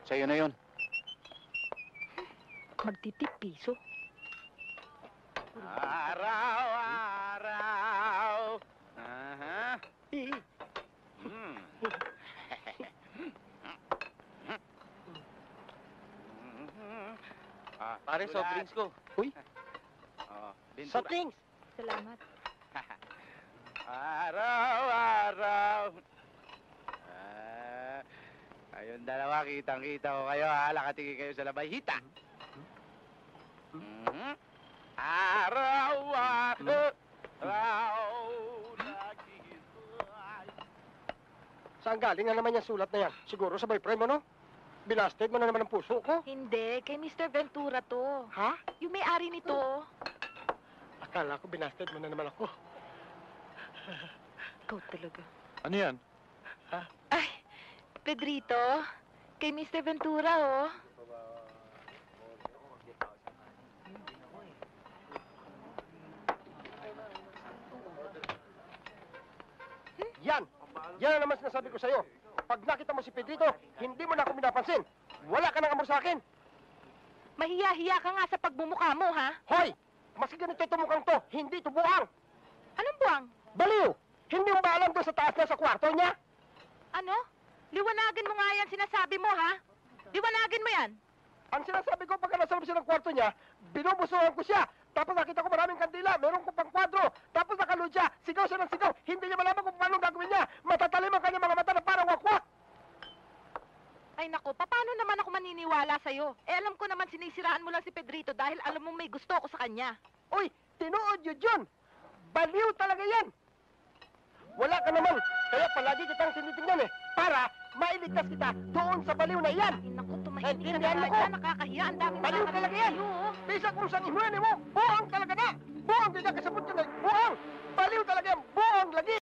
Sa'yo na yun. Magtitip piso. Araw-araw. Aha. Pare, soft drinks ko. Uy, Bintura. soft drinks. Salamat. Araw-araw. Kayong dalawa, kitang-kita ko kayo, ha? Nakatingin kayo sa labay. Hita! Araw-araw. Saan galing na naman yung sulat na yan? Siguro sa boyfriend mo, no? Binasted mo na naman ang puso ko. Hindi, kay Mr. Ventura to. Ha? Yung may-ari nito. Akala ko binasted mo na naman ako. Ikaw talaga. Ano yan? Ay, Pedrito, kay Mr. Ventura, oh. Yan! Yan ang naman sinasabi ko sa'yo. Pag nakita mo si Pedrito, hindi mo na ako pinapansin. Wala ka nang amor sa akin. Mahiya-hiya ka nga sa pagmumukha mo, ha? Hoy! Mas ganito ito mukhang to, hindi ito buang. Anong buwang? Baliw! Hindi mo ba alam doon sa taas na sa kwarto niya? Ano? Liwanagin mo nga yan sinasabi mo, ha? Liwanagin mo yan. Ang sinasabi ko, pagka nasa loob siya ng kwarto niya, binubusuhan ko siya. Tapos nakita ko maraming kandila, meron ko pang kwadro. Tapos nakalood siya, sigaw siya ng sigaw. Hindi niya malaman kung paano gagawin niya. Matatalim ang kanyang mga mata na parang wakwak. Ay nako, paano naman ako maniniwala sa'yo? Eh alam ko naman sinisiraan mo lang si Pedrito dahil alam mo may gusto ako sa kanya. Uy, tinuod yun yun. Baliw talaga yan. Wala ka naman. Kaya palagi kitang tinitingnan eh. Para mailigtas kita doon sa baliw na iyan. Ay naku, tumahimik ka Naiintindihan na mo nga ko? dyan, nakakahiya. Ang daming Baliw nakakarinig talaga yan. sa'yo, oh. Bisa kung saan imuyan mo, buang